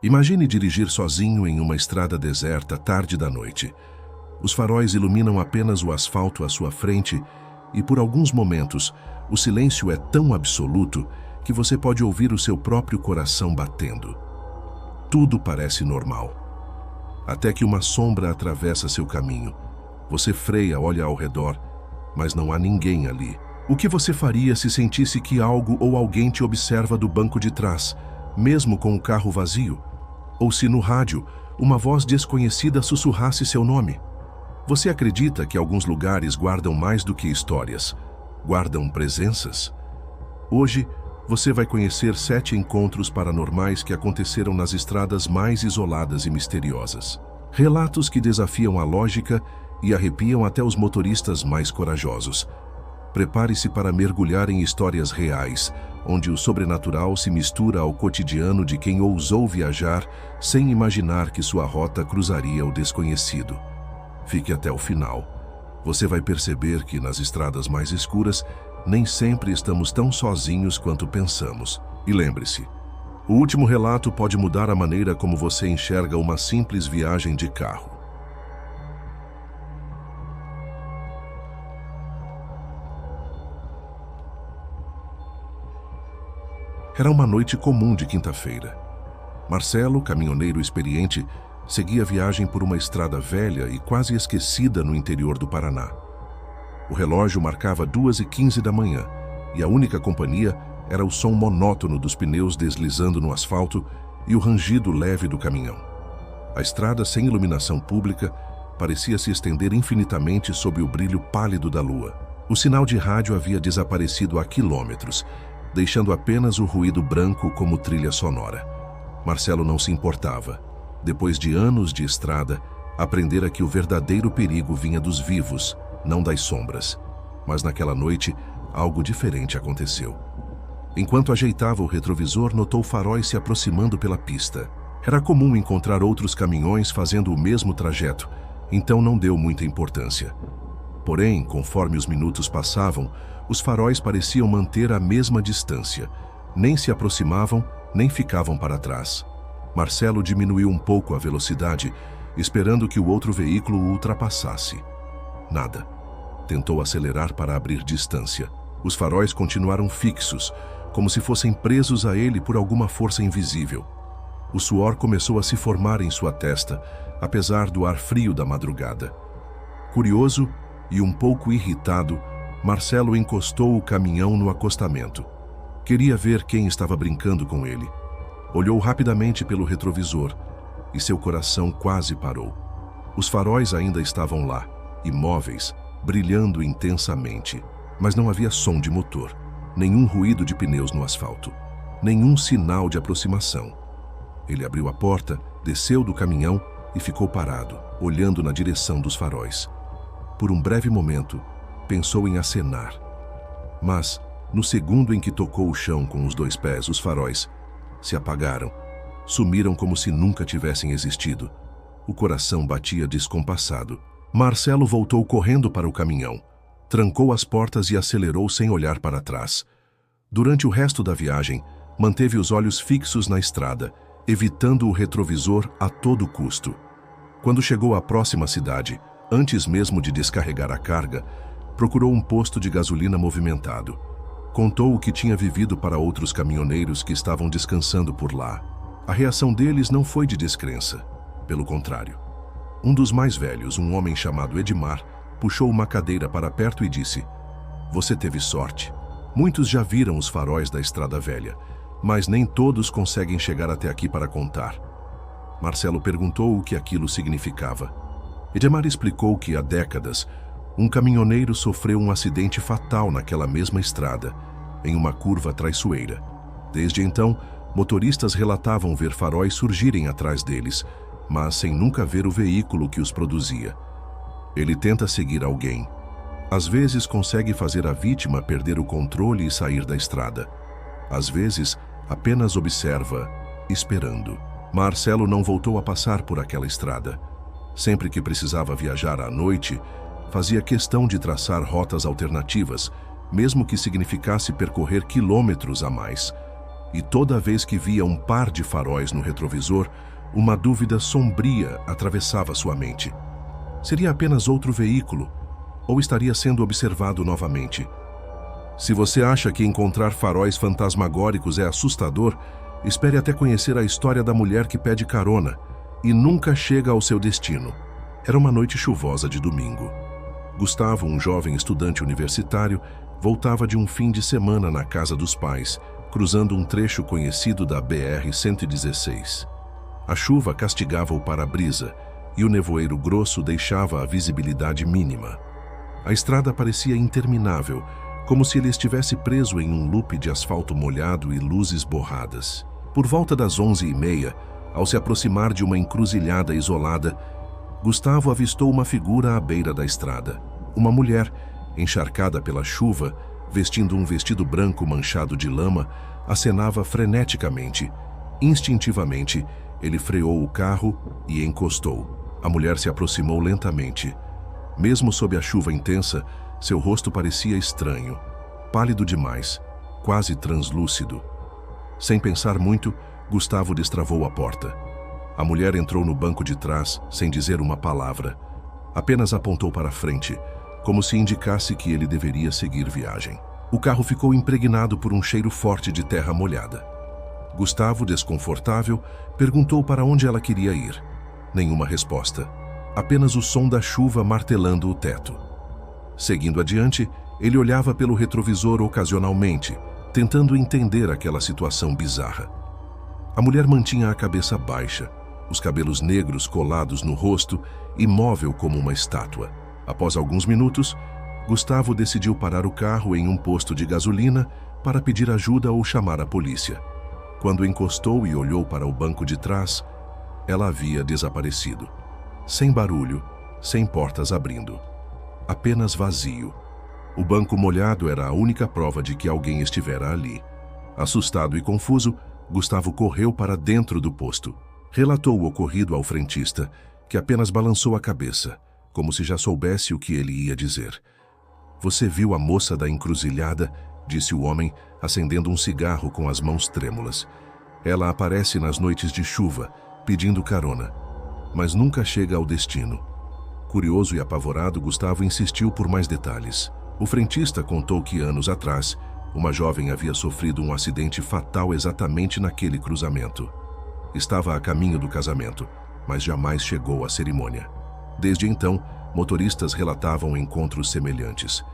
Imagine dirigir sozinho em uma estrada deserta tarde da noite. Os faróis iluminam apenas o asfalto à sua frente e, por alguns momentos, o silêncio é tão absoluto que você pode ouvir o seu próprio coração batendo. Tudo parece normal. Até que uma sombra atravessa seu caminho. Você freia, olha ao redor, mas não há ninguém ali. O que você faria se sentisse que algo ou alguém te observa do banco de trás, mesmo com o carro vazio? Ou se no rádio, uma voz desconhecida sussurrasse seu nome? Você acredita que alguns lugares guardam mais do que histórias? Guardam presenças? Hoje, você vai conhecer 7 encontros paranormais que aconteceram nas estradas mais isoladas e misteriosas. Relatos que desafiam a lógica e arrepiam até os motoristas mais corajosos. Prepare-se para mergulhar em histórias reais, onde o sobrenatural se mistura ao cotidiano de quem ousou viajar sem imaginar que sua rota cruzaria o desconhecido. Fique até o final. Você vai perceber que nas estradas mais escuras, nem sempre estamos tão sozinhos quanto pensamos. E lembre-se, o último relato pode mudar a maneira como você enxerga uma simples viagem de carro. Era uma noite comum de quinta-feira. Marcelo, caminhoneiro experiente, seguia a viagem por uma estrada velha e quase esquecida no interior do Paraná. O relógio marcava 2h15 da manhã e a única companhia era o som monótono dos pneus deslizando no asfalto e o rangido leve do caminhão. A estrada, sem iluminação pública, parecia se estender infinitamente sob o brilho pálido da lua. O sinal de rádio havia desaparecido há quilômetros, deixando apenas o ruído branco como trilha sonora. Marcelo não se importava. Depois de anos de estrada, aprendera que o verdadeiro perigo vinha dos vivos, não das sombras. Mas naquela noite, algo diferente aconteceu. Enquanto ajeitava o retrovisor, notou faróis se aproximando pela pista. Era comum encontrar outros caminhões fazendo o mesmo trajeto, então não deu muita importância. Porém, conforme os minutos passavam, os faróis pareciam manter a mesma distância. Nem se aproximavam, nem ficavam para trás. Marcelo diminuiu um pouco a velocidade, esperando que o outro veículo o ultrapassasse. Nada. Tentou acelerar para abrir distância. Os faróis continuaram fixos, como se fossem presos a ele por alguma força invisível. O suor começou a se formar em sua testa, apesar do ar frio da madrugada. Curioso e um pouco irritado, Marcelo encostou o caminhão no acostamento. Queria ver quem estava brincando com ele. Olhou rapidamente pelo retrovisor e seu coração quase parou. Os faróis ainda estavam lá, imóveis, brilhando intensamente, mas não havia som de motor, nenhum ruído de pneus no asfalto, nenhum sinal de aproximação. Ele abriu a porta, desceu do caminhão e ficou parado, olhando na direção dos faróis. Por um breve momento, pensou em acenar. Mas, no segundo em que tocou o chão com os 2 pés, os faróis se apagaram, sumiram como se nunca tivessem existido. O coração batia descompassado. Marcelo voltou correndo para o caminhão, trancou as portas e acelerou sem olhar para trás. Durante o resto da viagem, manteve os olhos fixos na estrada, evitando o retrovisor a todo custo. Quando chegou à próxima cidade, antes mesmo de descarregar a carga, procurou um posto de gasolina movimentado. Contou o que tinha vivido para outros caminhoneiros que estavam descansando por lá. A reação deles não foi de descrença. Pelo contrário. Um dos mais velhos, um homem chamado Edmar, puxou uma cadeira para perto e disse: "Você teve sorte. Muitos já viram os faróis da Estrada Velha, mas nem todos conseguem chegar até aqui para contar." Marcelo perguntou o que aquilo significava. Edmar explicou que há décadas, um caminhoneiro sofreu um acidente fatal naquela mesma estrada, em uma curva traiçoeira. Desde então, motoristas relatavam ver faróis surgirem atrás deles, mas sem nunca ver o veículo que os produzia. Ele tenta seguir alguém. Às vezes consegue fazer a vítima perder o controle e sair da estrada. Às vezes, apenas observa, esperando. Marcelo não voltou a passar por aquela estrada. Sempre que precisava viajar à noite, fazia questão de traçar rotas alternativas, mesmo que significasse percorrer quilômetros a mais. e toda vez que via um par de faróis no retrovisor, uma dúvida sombria atravessava sua mente. Seria apenas outro veículo, ou estaria sendo observado novamente? Se você acha que encontrar faróis fantasmagóricos é assustador, espere até conhecer a história da mulher que pede carona e nunca chega ao seu destino. Era uma noite chuvosa de domingo. Gustavo, um jovem estudante universitário, voltava de um fim de semana na casa dos pais, cruzando um trecho conhecido da BR-116. A chuva castigava o para-brisa e o nevoeiro grosso deixava a visibilidade mínima. A estrada parecia interminável, como se ele estivesse preso em um loop de asfalto molhado e luzes borradas. Por volta das 11h30, ao se aproximar de uma encruzilhada isolada, Gustavo avistou uma figura à beira da estrada. Uma mulher, encharcada pela chuva, vestindo um vestido branco manchado de lama, acenava freneticamente. Instintivamente, ele freou o carro e encostou. A mulher se aproximou lentamente. Mesmo sob a chuva intensa, seu rosto parecia estranho, pálido demais, quase translúcido. Sem pensar muito, Gustavo destravou a porta. A mulher entrou no banco de trás, sem dizer uma palavra. Apenas apontou para frente, como se indicasse que ele deveria seguir viagem. O carro ficou impregnado por um cheiro forte de terra molhada. Gustavo, desconfortável, perguntou para onde ela queria ir. Nenhuma resposta. Apenas o som da chuva martelando o teto. Seguindo adiante, ele olhava pelo retrovisor ocasionalmente, tentando entender aquela situação bizarra. A mulher mantinha a cabeça baixa, os cabelos negros colados no rosto, imóvel como uma estátua. Após alguns minutos, Gustavo decidiu parar o carro em um posto de gasolina para pedir ajuda ou chamar a polícia. Quando encostou e olhou para o banco de trás, ela havia desaparecido. Sem barulho, sem portas abrindo. Apenas vazio. O banco molhado era a única prova de que alguém estivera ali. Assustado e confuso, Gustavo correu para dentro do posto. Relatou o ocorrido ao frentista, que apenas balançou a cabeça, como se já soubesse o que ele ia dizer. "Você viu a moça da encruzilhada?", disse o homem, acendendo um cigarro com as mãos trêmulas. "Ela aparece nas noites de chuva, pedindo carona, mas nunca chega ao destino." Curioso e apavorado, Gustavo insistiu por mais detalhes. O frentista contou que anos atrás, uma jovem havia sofrido um acidente fatal exatamente naquele cruzamento. Estava a caminho do casamento, mas jamais chegou à cerimônia. Desde então, motoristas relatavam encontros semelhantes,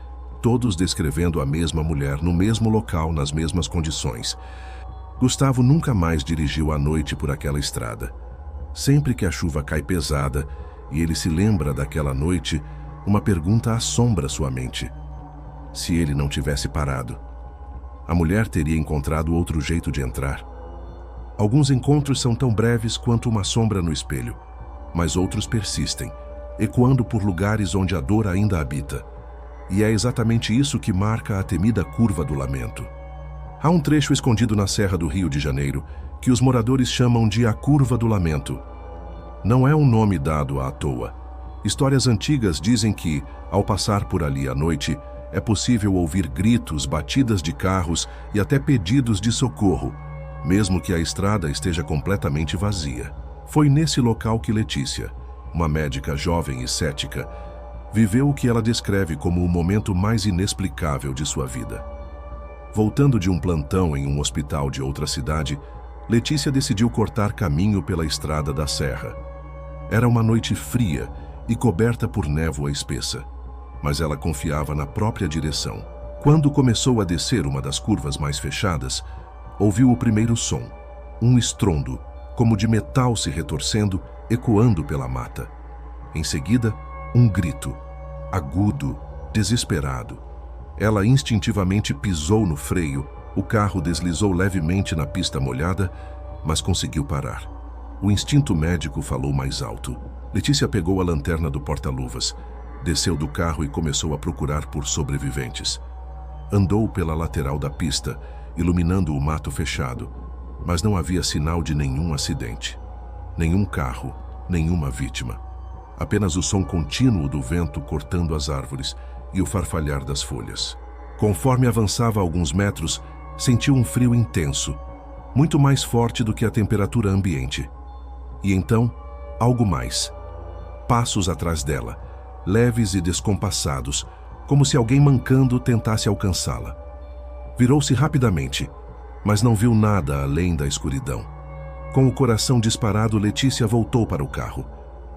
todos descrevendo a mesma mulher no mesmo local, nas mesmas condições. Gustavo nunca mais dirigiu à noite por aquela estrada. Sempre que a chuva cai pesada e ele se lembra daquela noite, uma pergunta assombra sua mente. Se ele não tivesse parado, a mulher teria encontrado outro jeito de entrar. Alguns encontros são tão breves quanto uma sombra no espelho, mas outros persistem, ecoando por lugares onde a dor ainda habita. E é exatamente isso que marca a temida Curva do Lamento. Há um trecho escondido na Serra do Rio de Janeiro que os moradores chamam de a Curva do Lamento. Não é um nome dado à toa. Histórias antigas dizem que, ao passar por ali à noite, é possível ouvir gritos, batidas de carros e até pedidos de socorro, mesmo que a estrada esteja completamente vazia. Foi nesse local que Letícia, uma médica jovem e cética, viveu o que ela descreve como o momento mais inexplicável de sua vida. Voltando de um plantão em um hospital de outra cidade, Letícia decidiu cortar caminho pela estrada da serra. Era uma noite fria e coberta por névoa espessa, mas ela confiava na própria direção. Quando começou a descer uma das curvas mais fechadas, ouviu o primeiro som, um estrondo, como de metal se retorcendo, ecoando pela mata. Em seguida, um grito, agudo, desesperado. Ela instintivamente pisou no freio, o carro deslizou levemente na pista molhada, mas conseguiu parar. O instinto médico falou mais alto. Letícia pegou a lanterna do porta-luvas, desceu do carro e começou a procurar por sobreviventes. Andou pela lateral da pista, iluminando o mato fechado, mas não havia sinal de nenhum acidente. Nenhum carro, nenhuma vítima. Apenas o som contínuo do vento cortando as árvores e o farfalhar das folhas. Conforme avançava alguns metros, sentiu um frio intenso, muito mais forte do que a temperatura ambiente. E então, algo mais. Passos atrás dela, leves e descompassados, como se alguém mancando tentasse alcançá-la. Virou-se rapidamente, mas não viu nada além da escuridão. Com o coração disparado, Letícia voltou para o carro.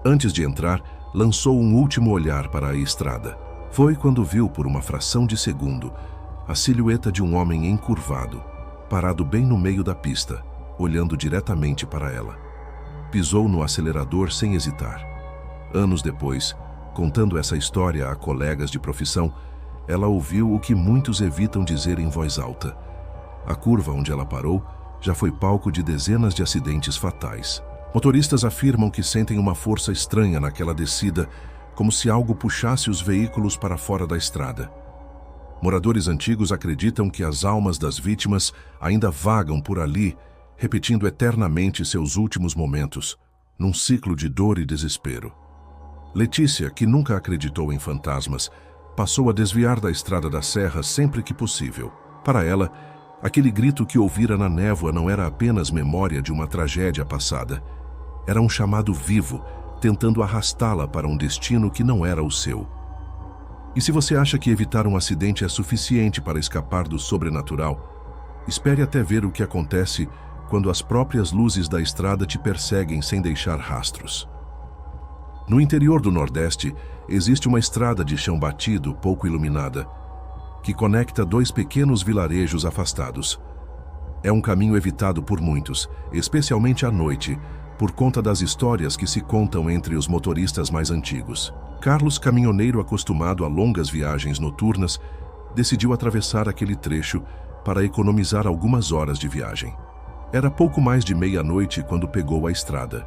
Antes de entrar, lançou um último olhar para a estrada. Foi quando viu, por uma fração de segundo, a silhueta de um homem encurvado, parado bem no meio da pista, olhando diretamente para ela. Pisou no acelerador sem hesitar. Anos depois, contando essa história a colegas de profissão, ela ouviu o que muitos evitam dizer em voz alta. A curva onde ela parou já foi palco de dezenas de acidentes fatais. Motoristas afirmam que sentem uma força estranha naquela descida, como se algo puxasse os veículos para fora da estrada. Moradores antigos acreditam que as almas das vítimas ainda vagam por ali, repetindo eternamente seus últimos momentos, num ciclo de dor e desespero. Letícia, que nunca acreditou em fantasmas, passou a desviar da estrada da serra sempre que possível. Para ela, aquele grito que ouvira na névoa não era apenas memória de uma tragédia passada. Era um chamado vivo, tentando arrastá-la para um destino que não era o seu. E se você acha que evitar um acidente é suficiente para escapar do sobrenatural, espere até ver o que acontece quando as próprias luzes da estrada te perseguem sem deixar rastros. No interior do Nordeste, existe uma estrada de chão batido, pouco iluminada, que conecta dois pequenos vilarejos afastados. É um caminho evitado por muitos, especialmente à noite, por conta das histórias que se contam entre os motoristas mais antigos. Carlos, caminhoneiro acostumado a longas viagens noturnas, decidiu atravessar aquele trecho para economizar algumas horas de viagem. Era pouco mais de meia-noite quando pegou a estrada.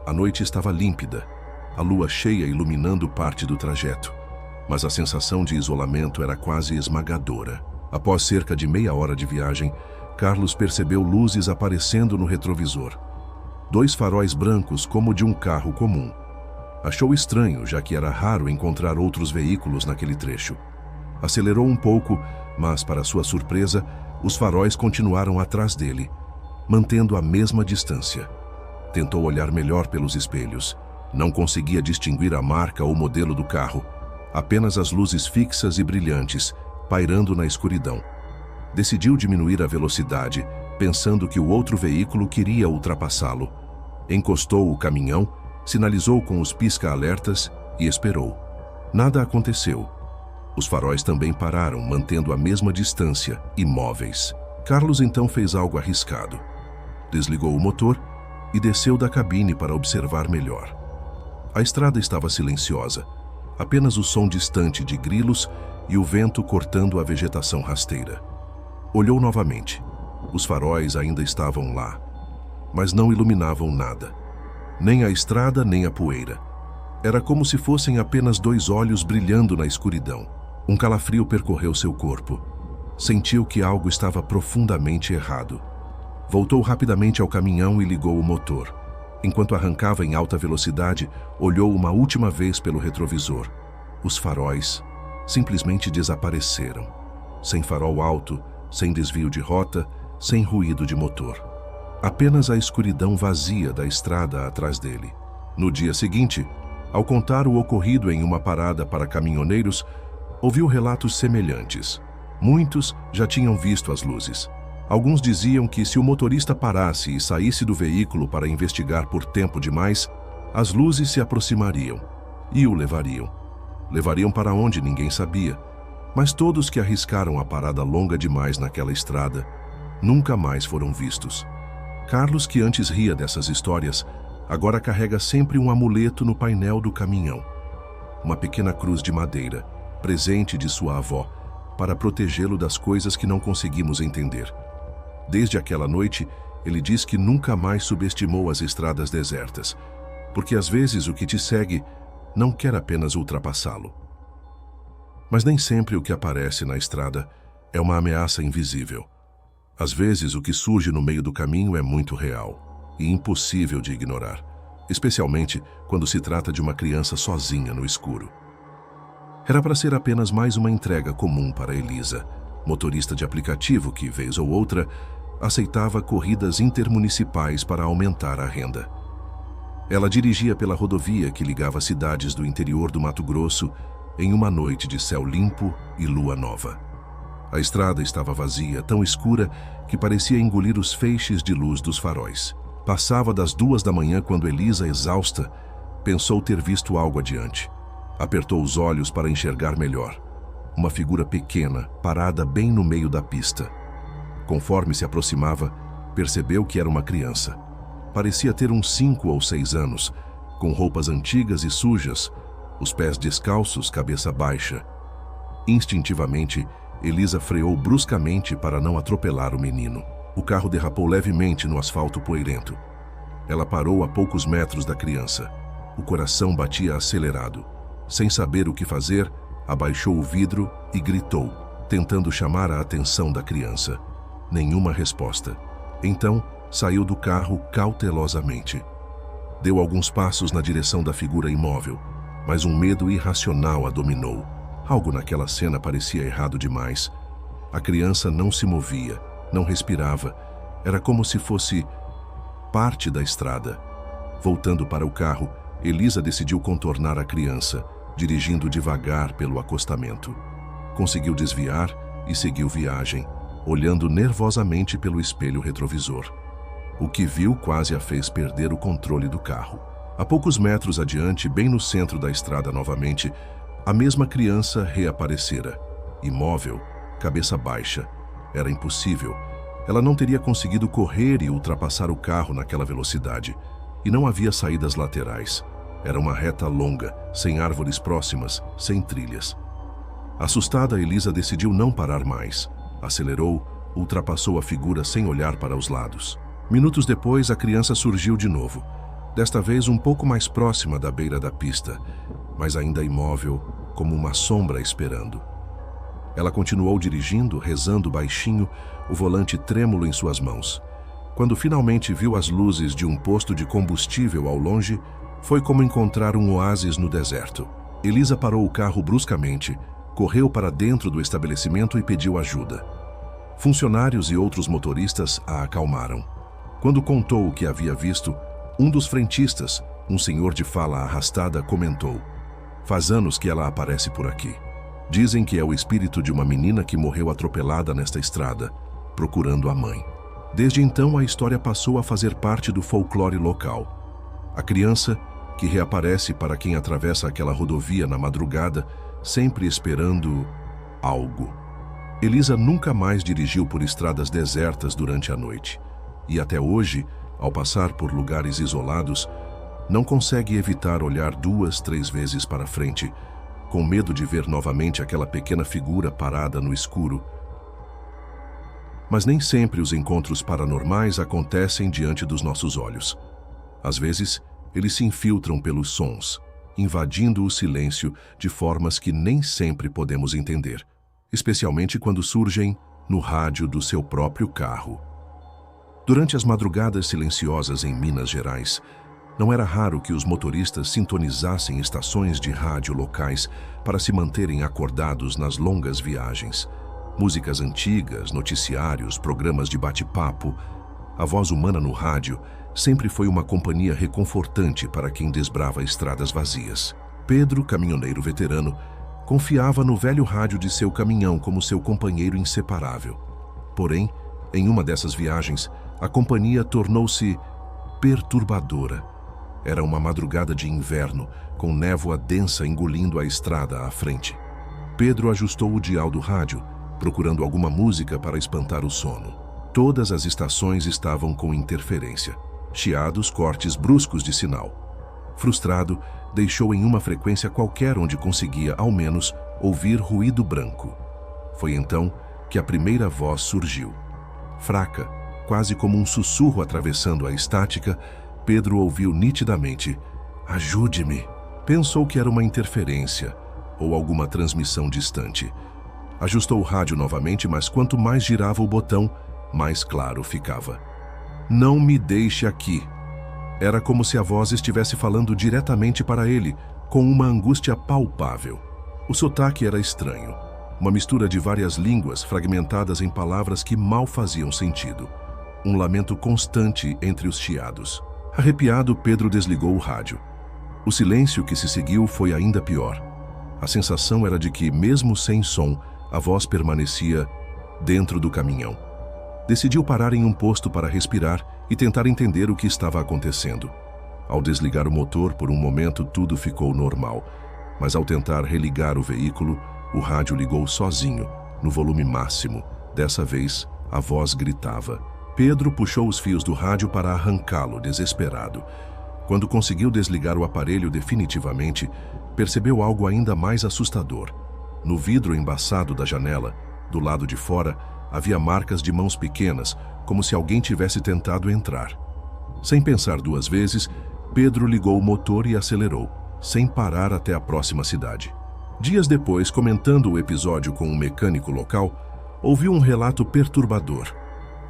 A noite estava límpida, a lua cheia iluminando parte do trajeto, mas a sensação de isolamento era quase esmagadora. Após cerca de meia hora de viagem, Carlos percebeu luzes aparecendo no retrovisor. 2 faróis brancos como de um carro comum. Achou estranho, já que era raro encontrar outros veículos naquele trecho. Acelerou um pouco, mas, para sua surpresa, os faróis continuaram atrás dele, mantendo a mesma distância. Tentou olhar melhor pelos espelhos. Não conseguia distinguir a marca ou modelo do carro, apenas as luzes fixas e brilhantes, pairando na escuridão. Decidiu diminuir a velocidade, pensando que o outro veículo queria ultrapassá-lo. Encostou o caminhão, sinalizou com os pisca-alertas e esperou. Nada aconteceu. Os faróis também pararam, mantendo a mesma distância, imóveis. Carlos então fez algo arriscado. Desligou o motor e desceu da cabine para observar melhor. A estrada estava silenciosa, apenas o som distante de grilos e o vento cortando a vegetação rasteira. Olhou novamente. Os faróis ainda estavam lá, mas não iluminavam nada. Nem a estrada, nem a poeira. Era como se fossem apenas 2 olhos brilhando na escuridão. Um calafrio percorreu seu corpo. Sentiu que algo estava profundamente errado. Voltou rapidamente ao caminhão e ligou o motor. Enquanto arrancava em alta velocidade, olhou uma última vez pelo retrovisor. Os faróis simplesmente desapareceram. Sem farol alto, sem desvio de rota, sem ruído de motor. Apenas a escuridão vazia da estrada atrás dele. No dia seguinte, ao contar o ocorrido em uma parada para caminhoneiros, ouviu relatos semelhantes. Muitos já tinham visto as luzes. Alguns diziam que se o motorista parasse e saísse do veículo para investigar por tempo demais, as luzes se aproximariam e o levariam. Levariam para onde ninguém sabia, mas todos que arriscaram a parada longa demais naquela estrada nunca mais foram vistos. Carlos, que antes ria dessas histórias, agora carrega sempre um amuleto no painel do caminhão. Uma pequena cruz de madeira, presente de sua avó, para protegê-lo das coisas que não conseguimos entender. Desde aquela noite, ele diz que nunca mais subestimou as estradas desertas, porque às vezes o que te segue não quer apenas ultrapassá-lo. Mas nem sempre o que aparece na estrada é uma ameaça invisível. Às vezes o que surge no meio do caminho é muito real e impossível de ignorar, especialmente quando se trata de uma criança sozinha no escuro. Era para ser apenas mais uma entrega comum para Elisa, motorista de aplicativo que, vez ou outra, aceitava corridas intermunicipais para aumentar a renda. Ela dirigia pela rodovia que ligava cidades do interior do Mato Grosso em uma noite de céu limpo e lua nova. A estrada estava vazia, tão escura que parecia engolir os feixes de luz dos faróis. Passava das 2 da manhã quando Elisa, exausta, pensou ter visto algo adiante. Apertou os olhos para enxergar melhor. Uma figura pequena, parada bem no meio da pista. Conforme se aproximava, percebeu que era uma criança. Parecia ter uns 5 ou 6 anos, com roupas antigas e sujas, os pés descalços, cabeça baixa. Instintivamente, Elisa freou bruscamente para não atropelar o menino. O carro derrapou levemente no asfalto poeirento. Ela parou a poucos metros da criança. O coração batia acelerado. Sem saber o que fazer, abaixou o vidro e gritou, tentando chamar a atenção da criança. Nenhuma resposta. Então, saiu do carro cautelosamente. Deu alguns passos na direção da figura imóvel, mas um medo irracional a dominou. Algo naquela cena parecia errado demais. A criança não se movia, não respirava. Era como se fosse parte da estrada. Voltando para o carro, Elisa decidiu contornar a criança, dirigindo devagar pelo acostamento. Conseguiu desviar e seguiu viagem, olhando nervosamente pelo espelho retrovisor. O que viu quase a fez perder o controle do carro. A poucos metros adiante, bem no centro da estrada novamente, a mesma criança reaparecera. Imóvel, cabeça baixa. Era impossível. Ela não teria conseguido correr e ultrapassar o carro naquela velocidade. E não havia saídas laterais. Era uma reta longa, sem árvores próximas, sem trilhas. Assustada, Elisa decidiu não parar mais. Acelerou, ultrapassou a figura sem olhar para os lados. Minutos depois, a criança surgiu de novo. Desta vez um pouco mais próxima da beira da pista, mas ainda imóvel, como uma sombra esperando. Ela continuou dirigindo, rezando baixinho, o volante trêmulo em suas mãos. Quando finalmente viu as luzes de um posto de combustível ao longe, foi como encontrar um oásis no deserto. Elisa parou o carro bruscamente, correu para dentro do estabelecimento e pediu ajuda. Funcionários e outros motoristas a acalmaram. Quando contou o que havia visto, um dos frentistas, um senhor de fala arrastada, comentou: "Faz anos que ela aparece por aqui. Dizem que é o espírito de uma menina que morreu atropelada nesta estrada, procurando a mãe." Desde então, a história passou a fazer parte do folclore local. A criança, que reaparece para quem atravessa aquela rodovia na madrugada, sempre esperando algo. Elisa nunca mais dirigiu por estradas desertas durante a noite. E até hoje, ao passar por lugares isolados, não consegue evitar olhar 2, 3 vezes para frente, com medo de ver novamente aquela pequena figura parada no escuro. Mas nem sempre os encontros paranormais acontecem diante dos nossos olhos. Às vezes, eles se infiltram pelos sons, invadindo o silêncio de formas que nem sempre podemos entender, especialmente quando surgem no rádio do seu próprio carro. Durante as madrugadas silenciosas em Minas Gerais, não era raro que os motoristas sintonizassem estações de rádio locais para se manterem acordados nas longas viagens. Músicas antigas, noticiários, programas de bate-papo. A voz humana no rádio sempre foi uma companhia reconfortante para quem desbrava estradas vazias. Pedro, caminhoneiro veterano, confiava no velho rádio de seu caminhão como seu companheiro inseparável. Porém, em uma dessas viagens, a companhia tornou-se perturbadora. Era uma madrugada de inverno, com névoa densa engolindo a estrada à frente. Pedro ajustou o dial do rádio, procurando alguma música para espantar o sono. Todas as estações estavam com interferência. Chiados, cortes bruscos de sinal. Frustrado, deixou em uma frequência qualquer onde conseguia, ao menos, ouvir ruído branco. Foi então que a primeira voz surgiu. Fraca, quase como um sussurro atravessando a estática, Pedro ouviu nitidamente: "Ajude-me." Pensou que era uma interferência ou alguma transmissão distante. Ajustou o rádio novamente, mas quanto mais girava o botão, mais claro ficava. "Não me deixe aqui." Era como se a voz estivesse falando diretamente para ele, com uma angústia palpável. O sotaque era estranho, uma mistura de várias línguas fragmentadas em palavras que mal faziam sentido. um lamento constante entre os chiados. Arrepiado, Pedro desligou o rádio. O silêncio que se seguiu foi ainda pior. A sensação era de que, mesmo sem som, a voz permanecia dentro do caminhão. Decidiu parar em um posto para respirar e tentar entender o que estava acontecendo. Ao desligar o motor, por um momento tudo ficou normal, mas ao tentar religar o veículo, o rádio ligou sozinho, no volume máximo. Dessa vez, a voz gritava. Pedro puxou os fios do rádio para arrancá-lo, desesperado. Quando conseguiu desligar o aparelho definitivamente, percebeu algo ainda mais assustador. No vidro embaçado da janela, do lado de fora, havia marcas de mãos pequenas, como se alguém tivesse tentado entrar. Sem pensar duas vezes, Pedro ligou o motor e acelerou, sem parar até a próxima cidade. Dias depois, comentando o episódio com um mecânico local, ouviu um relato perturbador.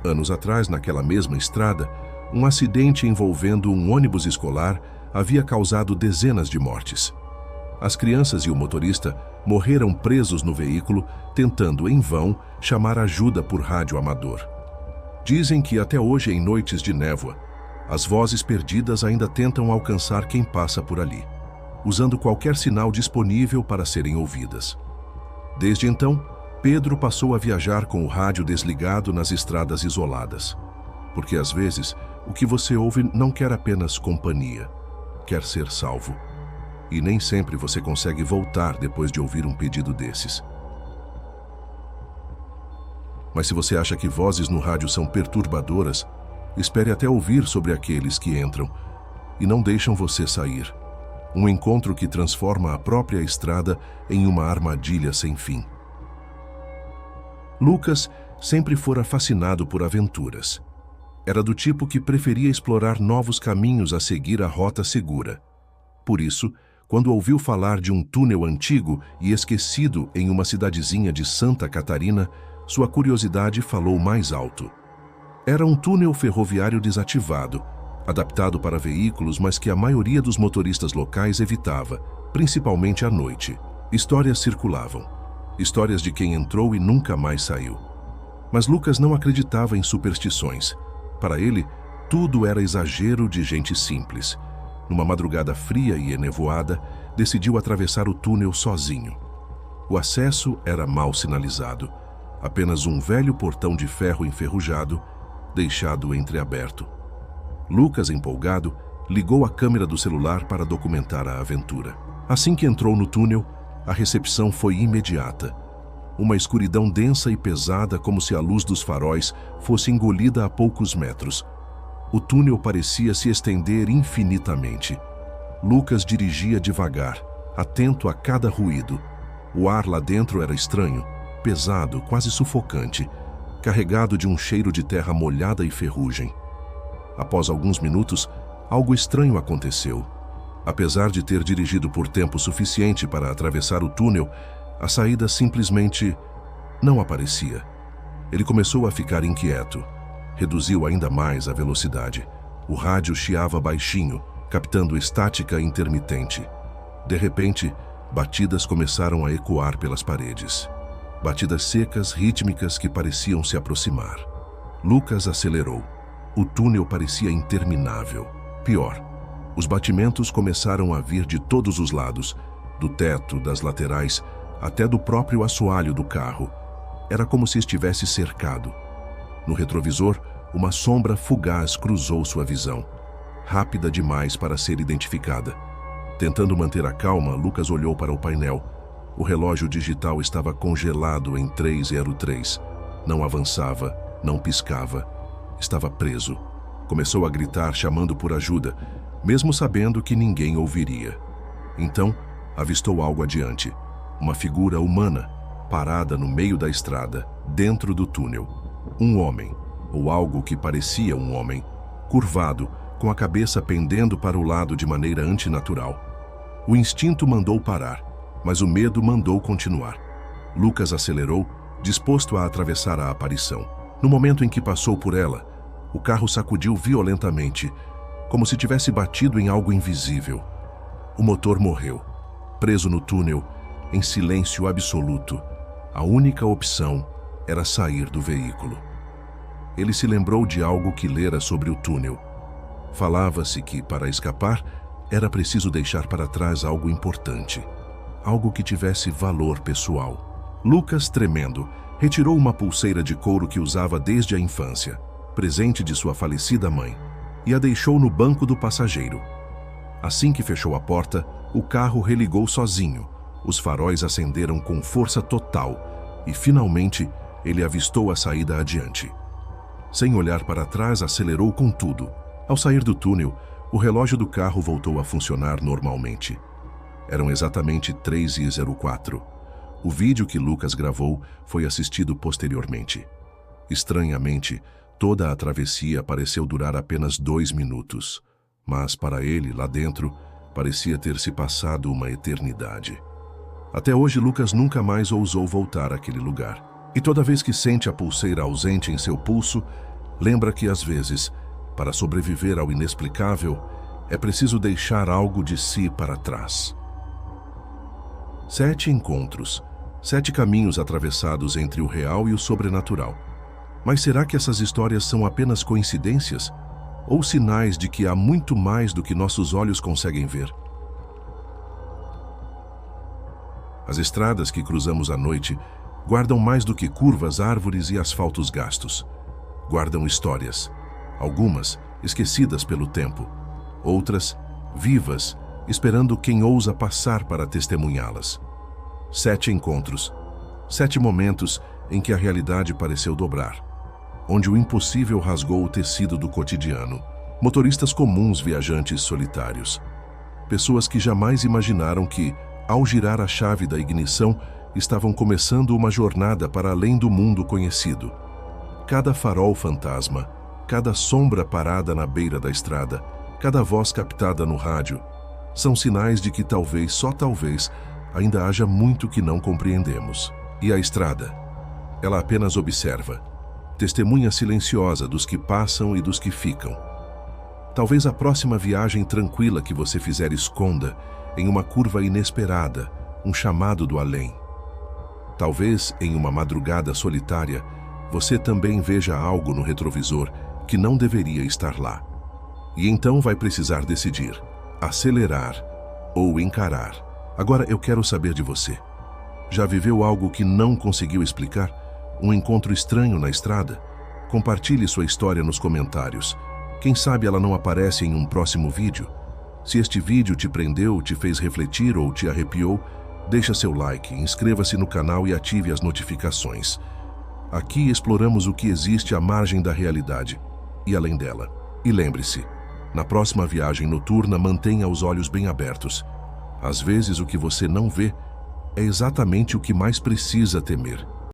Anos atrás, naquela mesma estrada, um acidente envolvendo um ônibus escolar havia causado dezenas de mortes. As crianças e o motorista morreram presos no veículo, tentando, em vão, chamar ajuda por rádio amador. Dizem que até hoje, em noites de névoa, as vozes perdidas ainda tentam alcançar quem passa por ali, usando qualquer sinal disponível para serem ouvidas. Desde então, Pedro passou a viajar com o rádio desligado nas estradas isoladas, porque às vezes o que você ouve não quer apenas companhia, quer ser salvo. E nem sempre você consegue voltar depois de ouvir um pedido desses. Mas se você acha que vozes no rádio são perturbadoras, espere até ouvir sobre aqueles que entram e não deixam você sair. Um encontro que transforma a própria estrada em uma armadilha sem fim. Lucas sempre fora fascinado por aventuras. Era do tipo que preferia explorar novos caminhos a seguir a rota segura. Por isso, quando ouviu falar de um túnel antigo e esquecido em uma cidadezinha de Santa Catarina, sua curiosidade falou mais alto. Era um túnel ferroviário desativado, adaptado para veículos, mas que a maioria dos motoristas locais evitava, principalmente à noite. Histórias circulavam. Histórias de quem entrou e nunca mais saiu. Mas Lucas não acreditava em superstições. Para ele, tudo era exagero de gente simples. Numa madrugada fria e enevoada, decidiu atravessar o túnel sozinho. O acesso era mal sinalizado. Apenas um velho portão de ferro enferrujado, deixado entreaberto. Lucas, empolgado, ligou a câmera do celular para documentar a aventura. Assim que entrou no túnel, a recepção foi imediata. Uma escuridão densa e pesada, como se a luz dos faróis fosse engolida a poucos metros. O túnel parecia se estender infinitamente. Lucas dirigia devagar, atento a cada ruído. O ar lá dentro era estranho, pesado, quase sufocante, carregado de um cheiro de terra molhada e ferrugem. Após alguns minutos, algo estranho aconteceu. Apesar de ter dirigido por tempo suficiente para atravessar o túnel, a saída simplesmente não aparecia. Ele começou a ficar inquieto. Reduziu ainda mais a velocidade. O rádio chiava baixinho, captando estática intermitente. De repente, batidas começaram a ecoar pelas paredes. Batidas secas, rítmicas que pareciam se aproximar. Lucas acelerou. O túnel parecia interminável. Pior, os batimentos começaram a vir de todos os lados, do teto, das laterais, até do próprio assoalho do carro. Era como se estivesse cercado. No retrovisor, uma sombra fugaz cruzou sua visão, rápida demais para ser identificada. Tentando manter a calma, Lucas olhou para o painel. O relógio digital estava congelado em 3:03. Não avançava, não piscava. Estava preso. Começou a gritar, chamando por ajuda, mesmo sabendo que ninguém ouviria. Então, avistou algo adiante. Uma figura humana, parada no meio da estrada, dentro do túnel. Um homem, ou algo que parecia um homem, curvado, com a cabeça pendendo para o lado de maneira antinatural. O instinto mandou parar, mas o medo mandou continuar. Lucas acelerou, disposto a atravessar a aparição. No momento em que passou por ela, o carro sacudiu violentamente, como se tivesse batido em algo invisível. O motor morreu, preso no túnel, em silêncio absoluto. A única opção era sair do veículo. ele se lembrou de algo que lera sobre o túnel. Falava-se que, para escapar, era preciso deixar para trás algo importante, algo que tivesse valor pessoal. Lucas, tremendo, retirou uma pulseira de couro que usava desde a infância, presente de sua falecida mãe, e a deixou no banco do passageiro. Assim que fechou a porta, o carro religou sozinho, os faróis acenderam com força total e, finalmente, ele avistou a saída adiante. Sem olhar para trás, acelerou com tudo. Ao sair do túnel, o relógio do carro voltou a funcionar normalmente. Eram exatamente 3h04. O vídeo que Lucas gravou foi assistido posteriormente. Estranhamente, toda a travessia pareceu durar apenas 2 minutos, mas para ele, lá dentro, parecia ter se passado uma eternidade. Até hoje, Lucas nunca mais ousou voltar àquele lugar. E toda vez que sente a pulseira ausente em seu pulso, lembra que às vezes, para sobreviver ao inexplicável, é preciso deixar algo de si para trás. 7 encontros, 7 caminhos atravessados entre o real e o sobrenatural. Mas será que essas histórias são apenas coincidências? Ou sinais de que há muito mais do que nossos olhos conseguem ver? As estradas que cruzamos à noite guardam mais do que curvas, árvores e asfaltos gastos. Guardam histórias, algumas esquecidas pelo tempo, outras vivas, esperando quem ousa passar para testemunhá-las. 7 encontros, 7 momentos em que a realidade pareceu dobrar, onde o impossível rasgou o tecido do cotidiano. Motoristas comuns, viajantes solitários. Pessoas que jamais imaginaram que, ao girar a chave da ignição, estavam começando uma jornada para além do mundo conhecido. Cada farol fantasma, cada sombra parada na beira da estrada, cada voz captada no rádio, são sinais de que talvez, só talvez, ainda haja muito que não compreendemos. E a estrada? Ela apenas observa, testemunha silenciosa dos que passam e dos que ficam. Talvez a próxima viagem tranquila que você fizer esconda, em uma curva inesperada, um chamado do além. Talvez, em uma madrugada solitária, você também veja algo no retrovisor que não deveria estar lá. E então vai precisar decidir, acelerar ou encarar. Agora eu quero saber de você. Já viveu algo que não conseguiu explicar? Um encontro estranho na estrada? Compartilhe sua história nos comentários. Quem sabe ela não aparece em um próximo vídeo? Se este vídeo te prendeu, te fez refletir ou te arrepiou, deixa seu like, inscreva-se no canal e ative as notificações. Aqui exploramos o que existe à margem da realidade e além dela. E lembre-se, na próxima viagem noturna, mantenha os olhos bem abertos. Às vezes o que você não vê é exatamente o que mais precisa temer.